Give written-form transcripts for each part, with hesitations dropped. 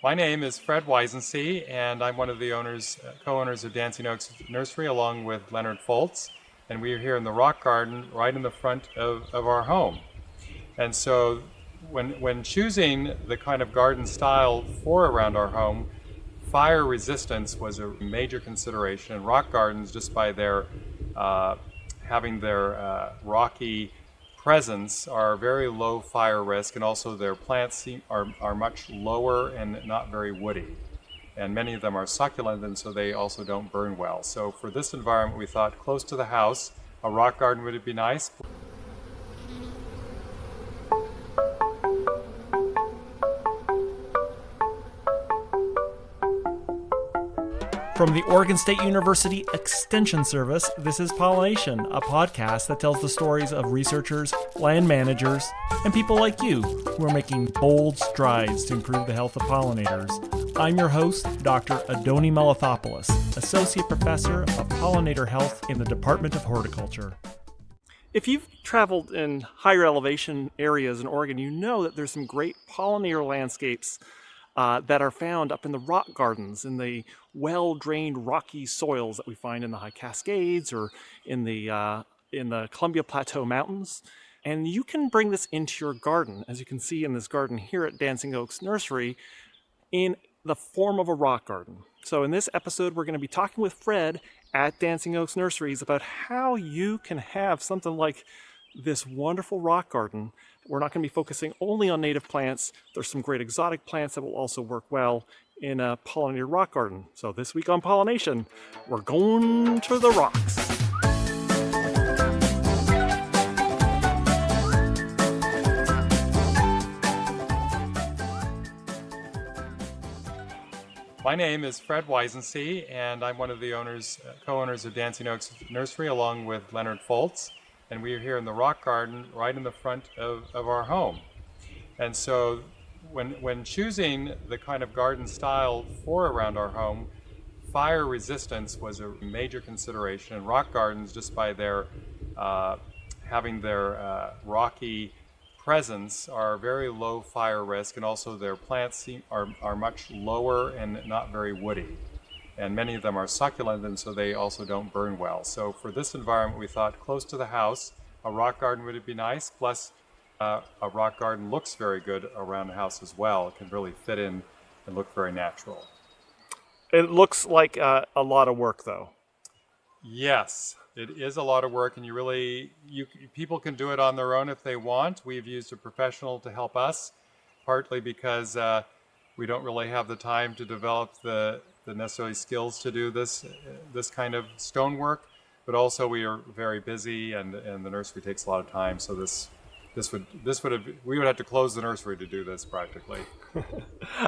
My name is Fred Weisensee, and I'm one of the co-owners of Dancing Oaks Nursery, along with Leonard Foltz. And we are here in the rock garden right in the front of our home. And so when choosing the kind of garden style for around our home, fire resistance was a major consideration. And rock gardens, just by their having their rocky presence, are very low fire risk, and also their plants are much lower and not very woody. And many of them are succulent, and so they also don't burn well. So for this environment, we thought close to the house, a rock garden would be nice. From the Oregon State University Extension Service, this is PolliNation, a podcast that tells the stories of researchers, land managers, and people like you who are making bold strides to improve the health of pollinators. I'm your host, Dr. Adoni Melathopoulos, Associate Professor of Pollinator Health in the Department of Horticulture. If you've traveled in higher elevation areas in Oregon, you know that there's some great pollinator landscapes that are found up in the rock gardens, in the well-drained rocky soils that we find in the high Cascades or in the Columbia Plateau Mountains. And you can bring this into your garden, as you can see in this garden here at Dancing Oaks Nursery, in the form of a rock garden. So in this episode, we're going to be talking with Fred at Dancing Oaks Nurseries about how you can have something like this wonderful rock garden. We're not going to be focusing only on native plants. There's some great exotic plants that will also work well in a pollinated rock garden. So this week on PolliNation, we're going to the rocks. My name is Fred Weisensee, and I'm one of the co-owners of Dancing Oaks Nursery, along with Leonard Foltz. And we are here in the rock garden right in the front of our home. And so when choosing the kind of garden style for around our home, fire resistance was a major consideration. And rock gardens, just by their having their rocky presence, are very low fire risk, and also their plants are much lower and not very woody. And many of them are succulent, and so they also don't burn well. So for this environment, we thought close to the house, a rock garden would be nice. Plus, a rock garden looks very good around the house as well. It can really fit in and look very natural. It looks like a lot of work, though. Yes, it is a lot of work, and people can do it on their own if they want. We've used a professional to help us, partly because we don't really have the time to develop the necessary skills to do this kind of stonework, but also we are very busy, and the nursery takes a lot of time. So we would have to close the nursery to do this practically.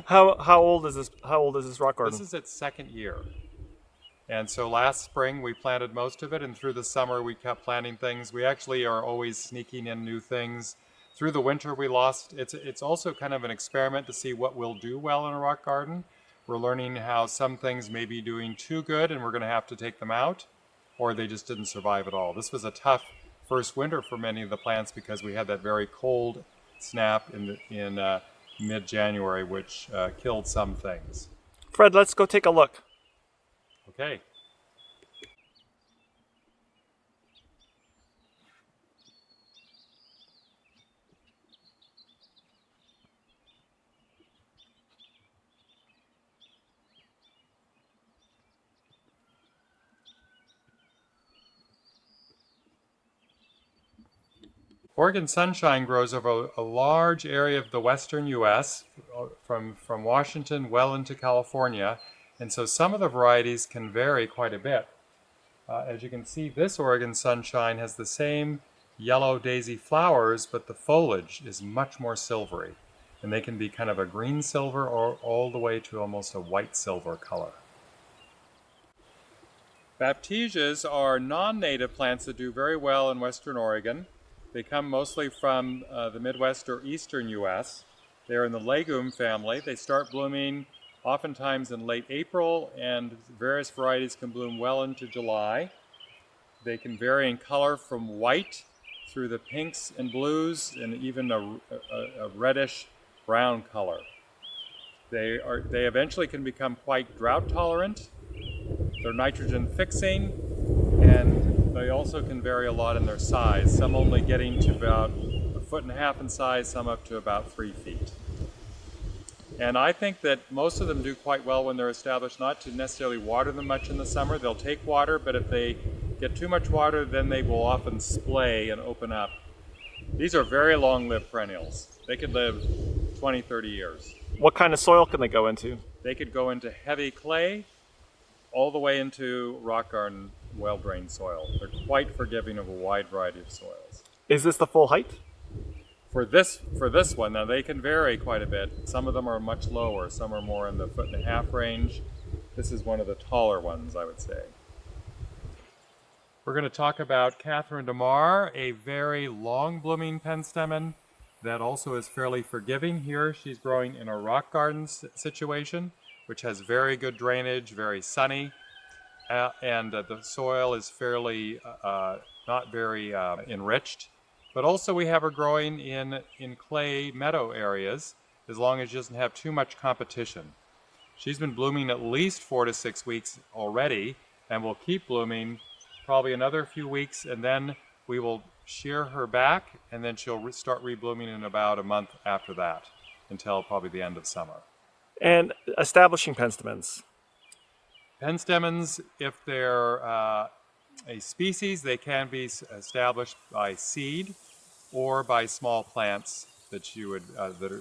How old is this? How old is this rock garden? This is its second year. And so last spring we planted most of it, and through the summer we kept planting things. We actually are always sneaking in new things. Through the winter it's also kind of an experiment to see what will do well in a rock garden. We're learning how some things may be doing too good and we're going to have to take them out, or they just didn't survive at all. This was a tough first winter for many of the plants because we had that very cold snap in mid-January, which killed some things. Fred, let's go take a look. Okay. Oregon sunshine grows over a large area of the western U.S., from Washington well into California, and so some of the varieties can vary quite a bit. As you can see, this Oregon sunshine has the same yellow daisy flowers, but the foliage is much more silvery, and they can be kind of a green silver or all the way to almost a white silver color. Baptisias are non-native plants that do very well in western Oregon. They come mostly from the Midwest or eastern U.S. They're in the legume family. They start blooming oftentimes in late April, and various varieties can bloom well into July. They can vary in color from white through the pinks and blues and even a reddish brown color. They eventually can become quite drought tolerant. They're nitrogen fixing, and they also can vary a lot in their size. Some only getting to about 1.5 feet in size, some up to about 3 feet. And I think that most of them do quite well when they're established, not to necessarily water them much in the summer. They'll take water, but if they get too much water, then they will often splay and open up. These are very long-lived perennials. They could live 20, 30 years. What kind of soil can they go into? They could go into heavy clay, all the way into rock garden, well-drained soil. They're quite forgiving of a wide variety of soils. Is this the full height? For this one, now they can vary quite a bit. Some of them are much lower. Some are more in the 1.5 foot range. This is one of the taller ones, I would say. We're going to talk about Catherine DeMar, a very long-blooming penstemon that also is fairly forgiving. Here she's growing in a rock garden situation, which has very good drainage, very sunny, and the soil is fairly not very enriched. But also we have her growing in clay meadow areas, as long as she doesn't have too much competition. She's been blooming at least 4 to 6 weeks already, and will keep blooming probably another few weeks, and then we will shear her back, and then she'll start reblooming in about a month after that, until probably the end of summer. And establishing penstemons. Penstemons, if they're a species, they can be established by seed or by small plants that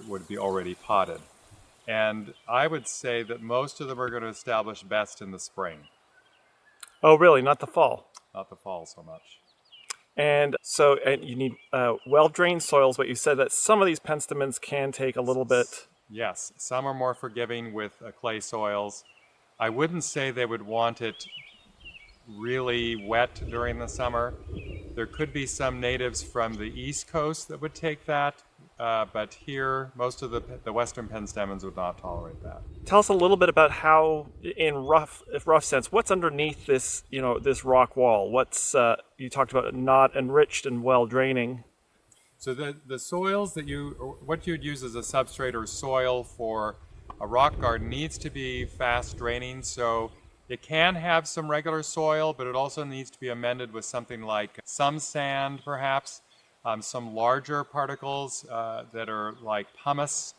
would be already potted. And I would say that most of them are going to establish best in the spring. Oh, really? Not the fall? Not the fall so much. And so you need well-drained soils, but you said that some of these penstemons can take a little bit. Yes, some are more forgiving with clay soils. I wouldn't say they would want it really wet during the summer. There could be some natives from the East Coast that would take that, but here, most of the Western penstemons would not tolerate that. Tell us a little bit about how, in rough sense, what's underneath this, this rock wall? What's you talked about not enriched and well draining. So the soils what you'd use as a substrate or soil for a rock garden needs to be fast draining. So it can have some regular soil, but it also needs to be amended with something like some sand, perhaps, some larger particles that are like pumice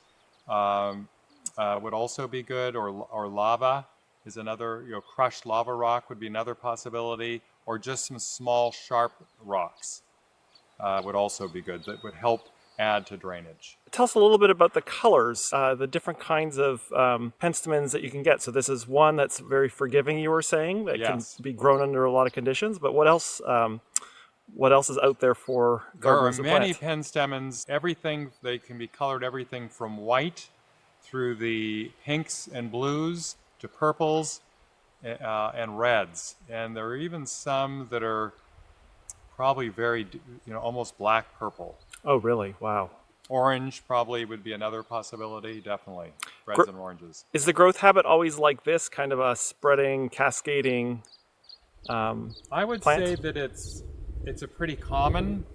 would also be good, or lava is another, crushed lava rock would be another possibility, or just some small sharp rocks would also be good. That would help add to drainage. Tell us a little bit about the colors, the different kinds of penstemons that you can get. So this is one that's very forgiving, you were saying, that Yes. can be grown under a lot of conditions. But what else? What else is out there for gardeners to There are many plant? penstemons. They can be colored everything from white through the pinks and blues to purples and reds. And there are even some that are probably very, almost black purple. Oh, really? Wow. Orange probably would be another possibility, definitely. Reds and oranges. Is the growth habit always like this, kind of a spreading, cascading I would plant? say that it's a pretty common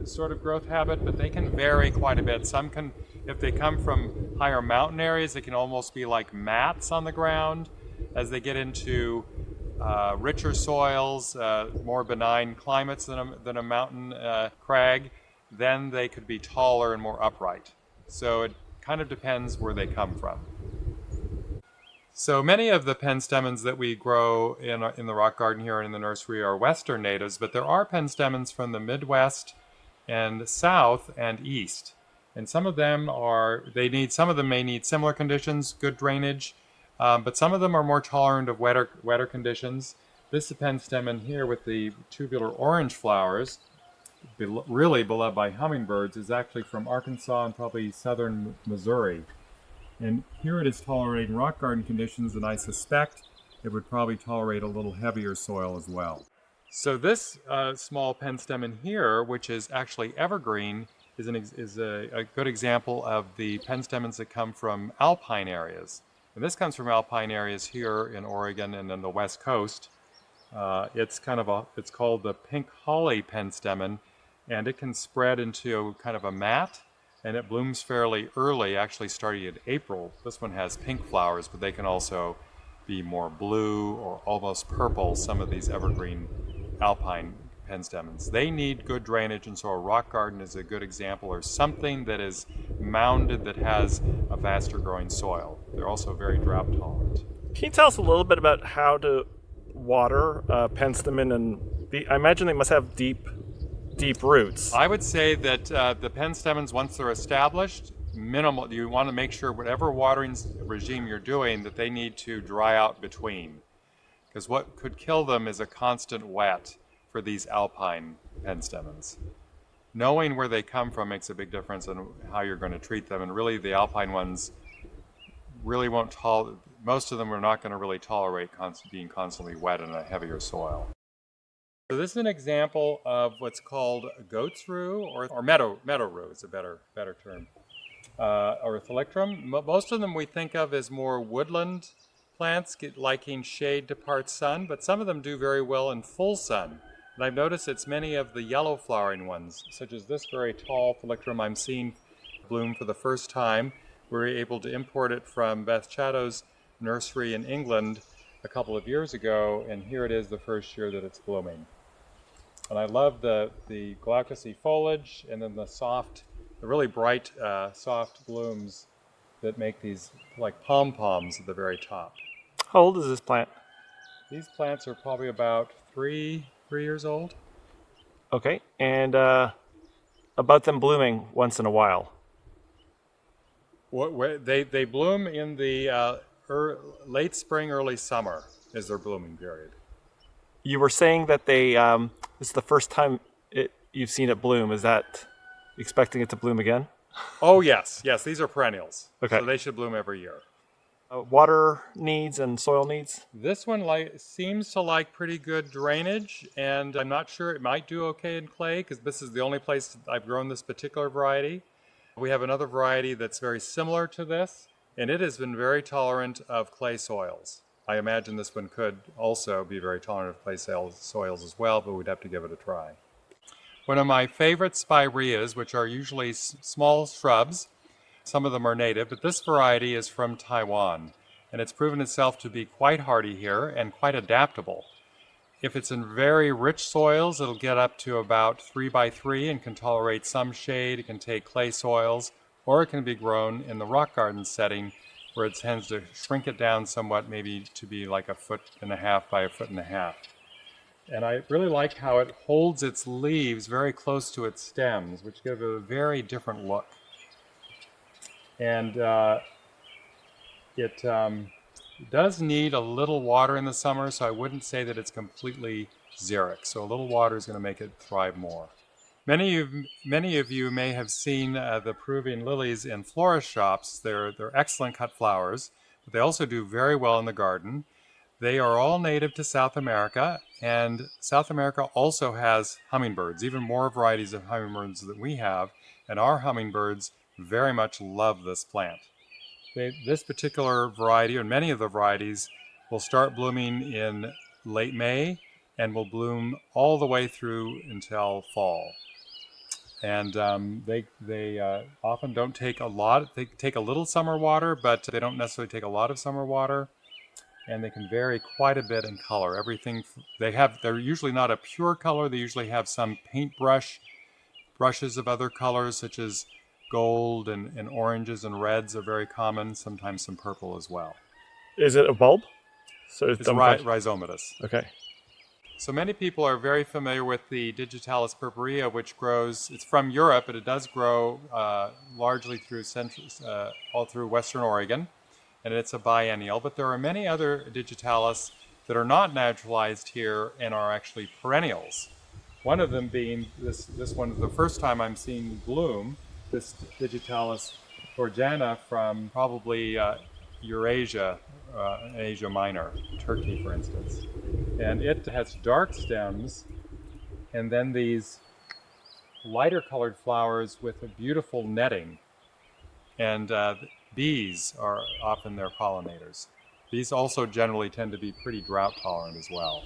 sort of growth habit, but they can vary quite a bit. Some can, if they come from higher mountain areas, they can almost be like mats on the ground. As they get into richer soils, more benign climates than a mountain crag, then they could be taller and more upright. So it kind of depends where they come from. So many of the penstemons that we grow in the rock garden here and in the nursery are Western natives, but there are penstemons from the Midwest and South and East. And some of them may need similar conditions, good drainage, but some of them are more tolerant of wetter conditions. This penstemon here with the tubular orange flowers, really beloved by hummingbirds, is actually from Arkansas and probably southern Missouri. And here it is tolerating rock garden conditions, and I suspect it would probably tolerate a little heavier soil as well. So this small penstemon here, which is actually evergreen, is a good example of the penstemons that come from alpine areas. And this comes from alpine areas here in Oregon and then the West Coast. It's called the pink holly penstemon, and it can spread into kind of a mat. And it blooms fairly early, actually starting in April. This one has pink flowers, but they can also be more blue or almost purple, some of these evergreen alpine penstemons. They need good drainage, and so a rock garden is a good example, or something that is mounded that has a vaster growing soil. They're also very drought tolerant. Can you tell us a little bit about how to water penstemon? I imagine they must have deep roots. I would say that the penstemons, once they're established, minimal. You want to make sure whatever watering regime you're doing, that they need to dry out between, because what could kill them is a constant wet for these alpine penstemons. Knowing where they come from makes a big difference in how you're going to treat them, and really the alpine ones really won't tolerate. Most of them are not going to really tolerate being constantly wet in a heavier soil. So this is an example of what's called goat's rue, or meadow rue is a better term, or thalictrum. Most of them we think of as more woodland plants, liking shade to part sun, but some of them do very well in full sun. And I've noticed it's many of the yellow flowering ones, such as this very tall thalictrum I'm seeing bloom for the first time. We were able to import it from Beth Chatto's nursery in England a couple of years ago, and here it is the first year that it's blooming. And I love the glaucous foliage, and then the really bright, soft blooms that make these like pom-poms at the very top. How old is this plant? These plants are probably about 3 years old. Okay, and about them blooming once in a while. They bloom in the late spring, early summer is their blooming period. You were saying that this is the first time you've seen it bloom. Is that expecting it to bloom again? Oh, yes. These are perennials. Okay. So they should bloom every year. Water needs and soil needs? This one seems to like pretty good drainage, and I'm not sure, it might do okay in clay, because this is the only place I've grown this particular variety. We have another variety that's very similar to this, and it has been very tolerant of clay soils. I imagine this one could also be very tolerant of clay soils as well, but we'd have to give it a try. One of my favorite spireas, which are usually small shrubs, some of them are native, but this variety is from Taiwan, and it's proven itself to be quite hardy here and quite adaptable. If it's in very rich soils, it'll get up to about 3 by 3 and can tolerate some shade. It can take clay soils, or it can be grown in the rock garden setting, where it tends to shrink it down somewhat, maybe to be like 1.5 by 1.5 feet. And I really like how it holds its leaves very close to its stems, which give it a very different look. And it does need a little water in the summer, so I wouldn't say that it's completely xeric. So a little water is going to make it thrive more. Many of you may have seen the Peruvian lilies in florist shops. They're excellent cut flowers, but they also do very well in the garden. They are all native to South America, and South America also has hummingbirds, even more varieties of hummingbirds than we have, and our hummingbirds very much love this plant. This particular variety, and many of the varieties, will start blooming in late May and will bloom all the way through until fall. And they often don't take a lot. They take a little summer water, but they don't necessarily take a lot of summer water. And they can vary quite a bit in color. They're usually not a pure color. They usually have some brushes of other colors, such as gold and oranges and reds are very common. Sometimes some purple as well. Is it a bulb? So it's rhizomatous. Okay. So many people are very familiar with the Digitalis purpurea, which grows. It's from Europe, but it does grow largely through all through Western Oregon, and it's a biennial. But there are many other Digitalis that are not naturalized here and are actually perennials. One of them being this one is the first time I'm seeing bloom. This Digitalis Georgiana from probably Eurasia, Asia Minor, Turkey, for instance. And it has dark stems and then these lighter colored flowers with a beautiful netting. And bees are often their pollinators. These also generally tend to be pretty drought tolerant as well.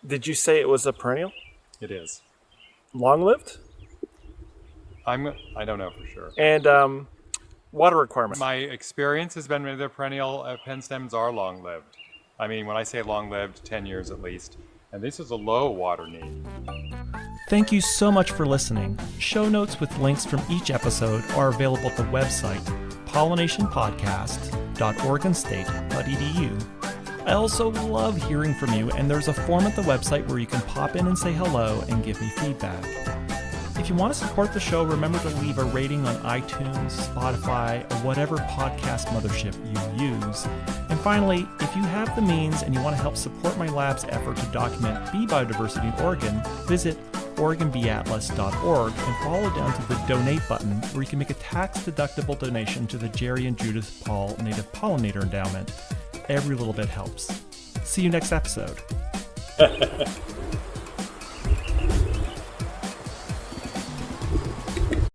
Did you say it was a perennial? It is. Long-lived? I don't know for sure. And water requirements. My experience has been that the perennial pen stems are long-lived. I mean, when I say long-lived, 10 years at least. And this is a low water need. Thank you so much for listening. Show notes with links from each episode are available at the website pollinationpodcast.oregonstate.edu. I also love hearing from you, and there's a form at the website where you can pop in and say hello and give me feedback. If you want to support the show, remember to leave a rating on iTunes, Spotify, or whatever podcast mothership you use. And finally, if you have the means and you want to help support my lab's effort to document bee biodiversity in Oregon, visit OregonBeeAtlas.org and follow down to the donate button where you can make a tax-deductible donation to the Jerry and Judith Paul Native Pollinator Endowment. Every little bit helps. See you next episode.